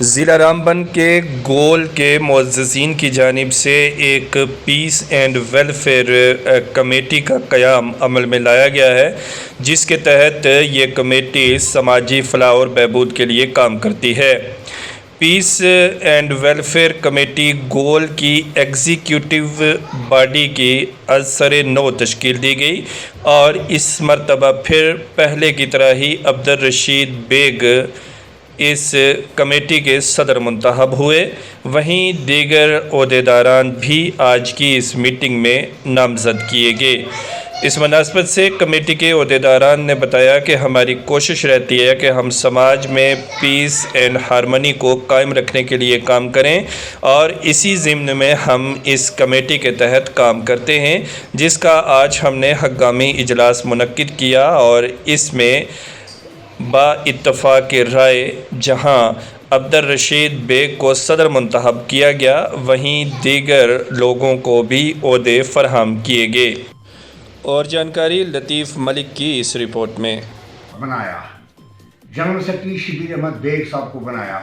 ضلع رامبن کے گول کے معززین کی جانب سے ایک پیس اینڈ ویلفیئر کمیٹی کا قیام عمل میں لایا گیا ہے، جس کے تحت یہ کمیٹی سماجی فلاح اور بہبود کے لیے کام کرتی ہے۔ پیس اینڈ ویلفیئر کمیٹی گول کی ایگزیکیوٹیو باڈی کی از سر نو تشکیل دی گئی اور اس مرتبہ پھر پہلے کی طرح ہی عبدالرشید بیگ اس کمیٹی کے صدر منتخب ہوئے۔ وہیں دیگر عہدیداران بھی آج کی اس میٹنگ میں نامزد کیے گئے۔ اس مناسبت سے کمیٹی کے عہدیداران نے بتایا کہ ہماری کوشش رہتی ہے کہ ہم سماج میں پیس اینڈ ہارمنی کو قائم رکھنے کے لیے کام کریں، اور اسی ضمن میں ہم اس کمیٹی کے تحت کام کرتے ہیں، جس کا آج ہم نے ہنگامی اجلاس منعقد کیا اور اس میں با اتفاق رائے جہاں عبدالرشید بیگ کو صدر منتخب کیا گیا، وہیں دیگر لوگوں کو بھی عہدے فراہم کیے گئے۔ اور جانکاری لطیف ملک کی اس رپورٹ میں۔ بنایا جنرل سیکرٹری شبیر احمد بیگ صاحب کو بنایا،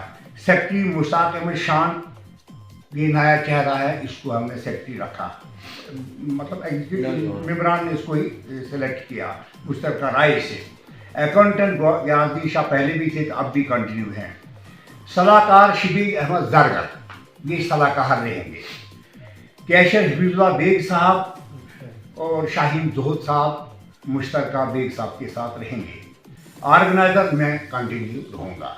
سیکرٹری مشتاق احمد شان یہ نیا چہرہ ہے، اس کو ہم نے سیکرٹری رکھا، مطلب ممبران نے اس کو ہی سلیکٹ کیا مشترکہ رائے سے۔ اکاؤنٹنٹ یازدین شاہ پہلے بھی تھے، اب بھی کنٹینیو ہیں۔ صلاح کار شبیر احمد زرگر یہ صلاح کار رہیں گے۔ کیشر حفیظ اللہ بیگ صاحب اور شاہین زہد صاحب مشترکہ بیگ صاحب کے ساتھ رہیں گے۔ آرگنائزر میں کنٹینیو رہوں گا۔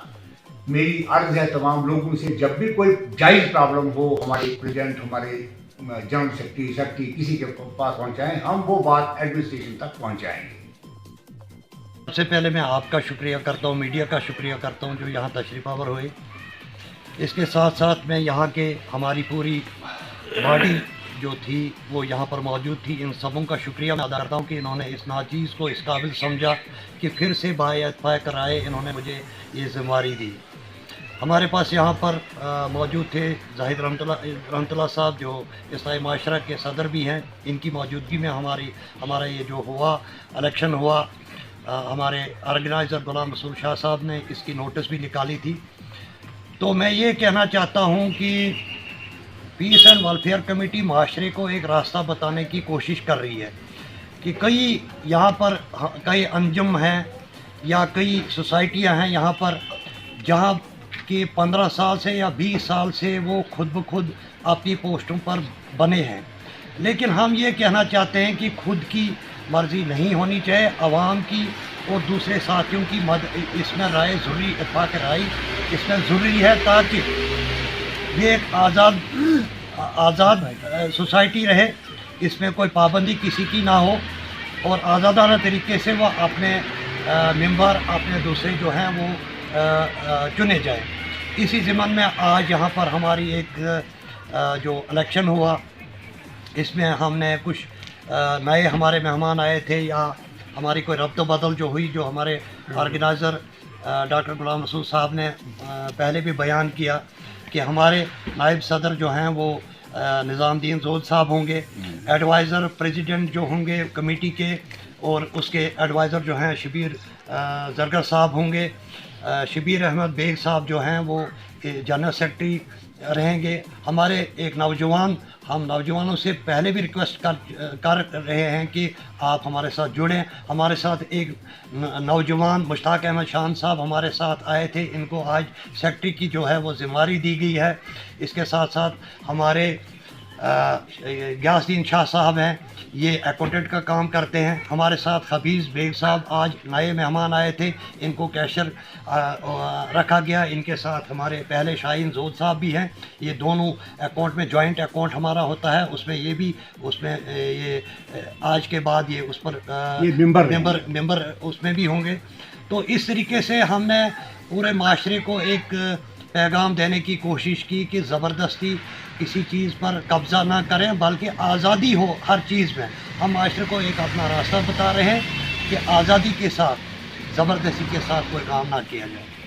میری عرض ہے تمام لوگوں سے، جب بھی کوئی جائز پرابلم ہو ہمارے پریزیڈنٹ، ہمارے جنرل سیکرٹری کسی کے پاس پہنچائیں، ہم وہ بات ایڈمنسٹریشن تک پہنچائیں گے۔ سب سے پہلے میں آپ کا شکریہ کرتا ہوں، میڈیا کا شکریہ کرتا ہوں جو یہاں تشریف آور ہوئے۔ اس کے ساتھ ساتھ میں یہاں کے ہماری پوری باڈی جو تھی وہ یہاں پر موجود تھی، ان سبوں کا شکریہ میں ادا کرتا ہوں کہ انہوں نے اس ناچیز کو اس قابل سمجھا کہ پھر سے اتفاق رائے انہوں نے مجھے یہ ذمہ داری دی۔ ہمارے پاس یہاں پر موجود تھے زاہد رحمت اللہ صاحب جو اصلاحی معاشرہ کے صدر بھی ہیں، ان کی موجودگی میں ہمارا یہ جو ہوا الیکشن ہوا، ہمارے آرگنائزر غلام رسول شاہ صاحب نے اس کی نوٹس بھی نکالی تھی۔ تو میں یہ کہنا چاہتا ہوں کہ پیس اینڈ ویلفیئر کمیٹی معاشرے کو ایک راستہ بتانے کی کوشش کر رہی ہے کہ کئی یہاں پر کئی انجم ہیں یا کئی سوسائٹیاں ہیں یہاں پر جہاں کہ 15 سال سے یا 20 سال سے وہ خود بخود اپنی پوسٹوں پر بنے ہیں، لیکن ہم یہ کہنا چاہتے ہیں کہ خود کی مرضی نہیں ہونی چاہیے، عوام کی اور دوسرے ساتھیوں کی اس میں رائے ضروری، اتفاق رائے اس میں ضروری ہے تاکہ یہ ایک آزاد سوسائٹی رہے، اس میں کوئی پابندی کسی کی نہ ہو اور آزادانہ طریقے سے وہ اپنے ممبر اپنے دوسرے جو ہیں وہ چنے جائیں۔ اسی ضمن میں آج یہاں پر ہماری ایک جو الیکشن ہوا، اس میں ہم نے کچھ نئے ہمارے مہمان آئے تھے یا ہماری کوئی ربط و بدل جو ہوئی، جو ہمارے آرگنائزر ڈاکٹر غلام رسول صاحب نے پہلے بھی بیان کیا کہ ہمارے نائب صدر جو ہیں وہ نظام الدین زہد صاحب ہوں گے، ایڈوائزر پریزیڈنٹ جو ہوں گے کمیٹی کے، اور اس کے ایڈوائزر جو ہیں شبیر زرگر صاحب ہوں گے، شبیر احمد بیگ صاحب جو ہیں وہ جنرل سیکرٹری رہیں گے۔ ہمارے ایک نوجوان، ہم نوجوانوں سے پہلے بھی ریکویسٹ کر رہے ہیں کہ آپ ہمارے ساتھ جڑیں۔ ہمارے ساتھ ایک نوجوان مشتاق احمد شان صاحب ہمارے ساتھ آئے تھے، ان کو آج سیکرٹری کی جو ہے وہ ذمہ داری دی گئی ہے۔ اس کے ساتھ ساتھ ہمارے یازدین شاہ صاحب ہیں، یہ اکاؤنٹنٹ کا کام کرتے ہیں۔ ہمارے ساتھ حفیظ بیگ صاحب آج نئے مہمان آئے تھے، ان کو کیشر رکھا گیا۔ ان کے ساتھ ہمارے پہلے شاہین زہد صاحب بھی ہیں، یہ دونوں اکاؤنٹ میں جوائنٹ اکاؤنٹ ہمارا ہوتا ہے، اس میں یہ بھی اس میں یہ آج کے بعد یہ اس پر ممبر اس میں بھی ہوں گے۔ تو اس طریقے سے ہم نے پورے معاشرے کو ایک پیغام دینے کی کوشش کی کہ زبردستی کسی چیز پر قبضہ نہ کریں، بلکہ آزادی ہو ہر چیز میں۔ ہم معاشرے کو ایک اپنا راستہ بتا رہے ہیں کہ آزادی کے ساتھ، زبردستی کے ساتھ کوئی کام نہ کیا جائے۔